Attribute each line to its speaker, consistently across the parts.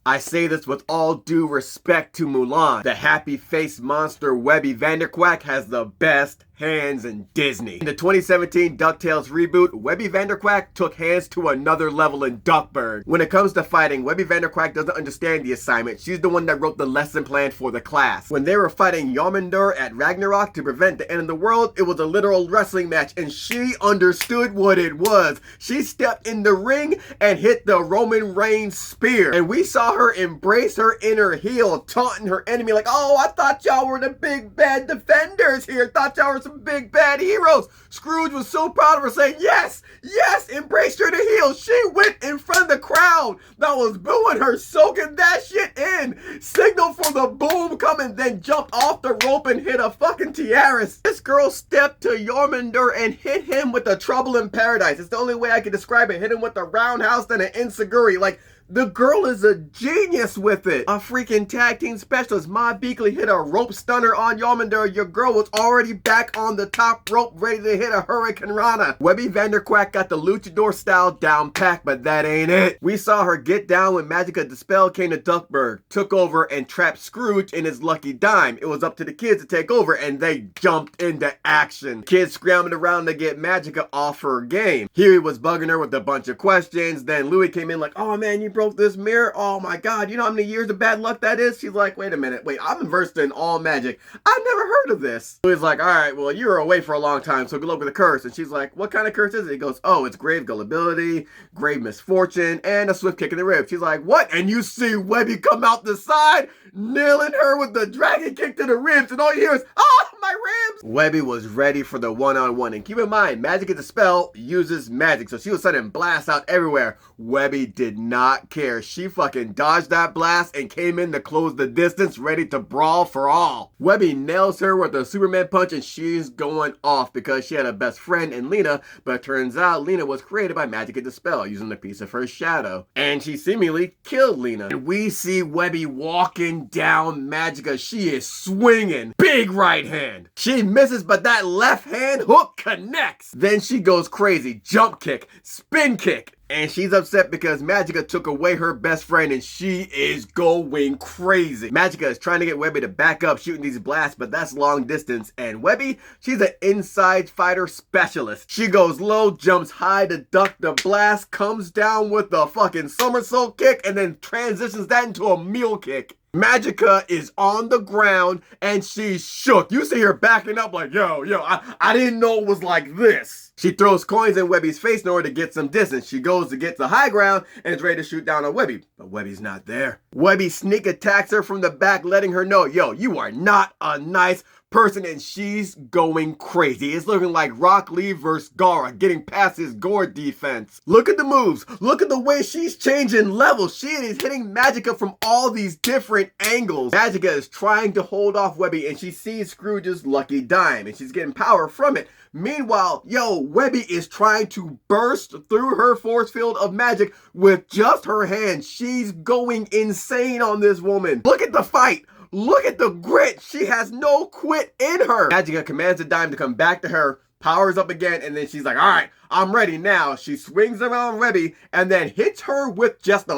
Speaker 1: I say this with all due respect to Mulan. The happy-faced monster Webby Vanderquack has the best hands in Disney. In the 2017 Ducktales reboot, Webby Vanderquack took hands to another level in Duckburg. When it comes to fighting, Webby Vanderquack doesn't understand the assignment. She's the one that wrote the lesson plan for the class. When they were fighting Jormungandr at Ragnarok to prevent the end of the world, it was a literal wrestling match, and she understood what it was. She stepped in the ring and hit the Roman Reigns spear, and we saw her embrace her inner heel, taunting her enemy like, "Oh, I thought y'all were the big bad defenders here. Thought y'all were some big bad heroes." Scrooge was so proud of her, saying, "Yes, yes, embrace her to heel." She went in front of the crowd that was booing her, soaking that shit in, signaled for the boom coming, then jumped off the rope and hit a fucking tiaras. This girl stepped to Jormungandr and hit him with the Trouble in Paradise. It's the only way I can describe it. Hit him with the roundhouse, then an enziguri. Like, the girl is a genius with it. A freaking tag team specialist. Ma Beakley hit a rope stunner on Jormungandr. Your girl was already back on the top rope, ready to hit a Hurricane Rana. Webby Vanderquack got the luchador style down packed, but that ain't it. We saw her get down when Magica Dispel came to Duckburg, took over and trapped Scrooge in his lucky dime. It was up to the kids to take over, and they jumped into action. Kids scrambled around to get Magica off her game. Huey was bugging her with a bunch of questions. Then Louie came in like, "Oh man, you broke this mirror? Oh my god, you know how many years of bad luck that is?" She's like, "Wait a minute, wait, I'm versed in all magic. I've never heard of this." Louie's like, "Alright, well, you were away for a long time, so good luck with the curse." And she's like, "What kind of curse is it?" He goes, "Oh, it's grave gullibility, grave misfortune, and a swift kick in the ribs." She's like, "What?" And you see Webby come out the side, nailing her with the dragon kick to the ribs, and all you hear is, "Ah, my ribs!" Webby was ready for the one-on-one, and keep in mind, Magica Dispel uses magic, so she was sending blasts out everywhere. Webby did not care. She fucking dodged that blast and came in to close the distance, ready to brawl for all. Webby nails her with a Superman punch, and she's going off because she had a best friend in Lena, but it turns out Lena was created by Magica Dispel using a piece of her shadow, and she seemingly killed Lena. And we see Webby walking down Magica. She is swinging. Big right hand. She misses, but that left hand hook connects. Then she goes crazy. Jump kick, spin kick. And she's upset because Magica took away her best friend, and she is going crazy. Magica is trying to get Webby to back up shooting these blasts, but that's long distance. And Webby, she's an inside fighter specialist. She goes low, jumps high to duck the blast, comes down with a fucking somersault kick, and then transitions that into a mule kick. Magica is on the ground and she's shook. You see her backing up like, yo, I didn't know it was like this. She throws coins in Webby's face in order to get some distance. She goes to get the high ground and is ready to shoot down on Webby, but Webby's not there. Webby sneak attacks her from the back, letting her know, yo, you are not a nice person, and she's going crazy. It's looking like Rock Lee versus Gara, getting past his gore defense. Look at the moves. Look at the way she's changing levels. She is hitting Magica from all these different angles. Magica is trying to hold off Webby, and she sees Scrooge's lucky dime, and she's getting power from it. Meanwhile, yo, Webby is trying to burst through her force field of magic with just her hands. She's going insane on this woman. Look at the fight. Look at the grit. She has no quit in her. Magica commands the dime to come back to her, powers up again, and then she's like, all right, I'm ready now. She swings around Webby and then hits her with just a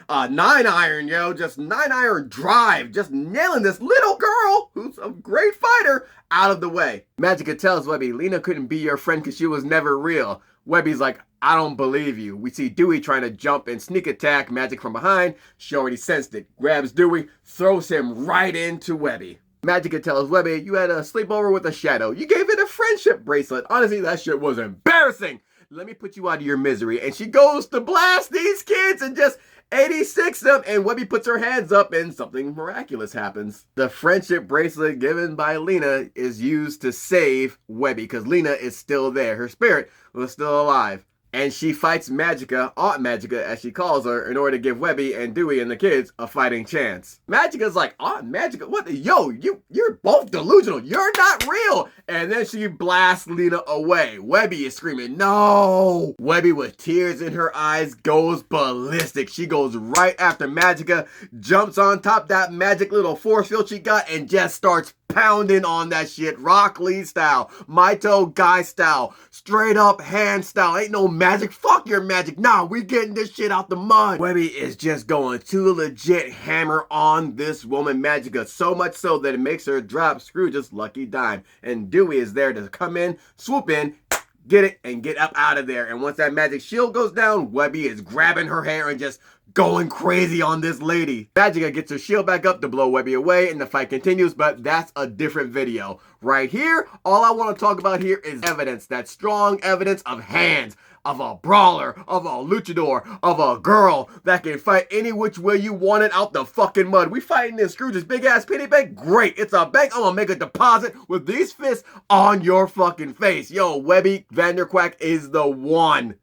Speaker 1: 9-iron, yo. Just 9-iron drive. Just nailing this little girl, who's a great fighter, out of the way. Magica tells Webby, Lena couldn't be your friend because she was never real. Webby's like, I don't believe you. We see Dewey trying to jump and sneak attack Magic from behind. She already sensed it. Grabs Dewey, throws him right into Webby. Magica tells Webby, you had a sleepover with a shadow. You gave it a friendship bracelet. Honestly, that shit was embarrassing. Let me put you out of your misery. And she goes to blast these kids and just 86 them, and Webby puts her hands up and something miraculous happens. The friendship bracelet given by Lena is used to save Webby because Lena is still there. Her spirit was still alive. And she fights Magica, Aunt Magica as she calls her, in order to give Webby and Dewey and the kids a fighting chance. Magica's like, Aunt Magica, what the, yo, you're both delusional. You're not real. And then she blasts Lena away. Webby is screaming, no. Webby with tears in her eyes goes ballistic. She goes right after Magica, jumps on top that magic little force field she got, and just starts pounding on that shit. Rock Lee style. Maito guy style. Straight up hand style. Ain't no magic. Fuck your magic. Nah, we getting this shit out the mud. Webby is just going to legit hammer on this woman Magica. So much so that it makes her drop Scrooge's lucky dime. And Dewey is there to come in, swoop in, get it, and get up out of there. And once that magic shield goes down, Webby is grabbing her hair and just going crazy on this lady. Magica gets her shield back up to blow Webby away, and the fight continues, but that's a different video. Right here, all I want to talk about here is evidence. That strong evidence of hands, of a brawler, of a luchador, of a girl that can fight any which way you want it out the fucking mud. We fighting in Scrooge's big ass pity bank? Great. It's a bank. I'm gonna make a deposit with these fists on your fucking face. Yo, Webby Vanderquack is the one.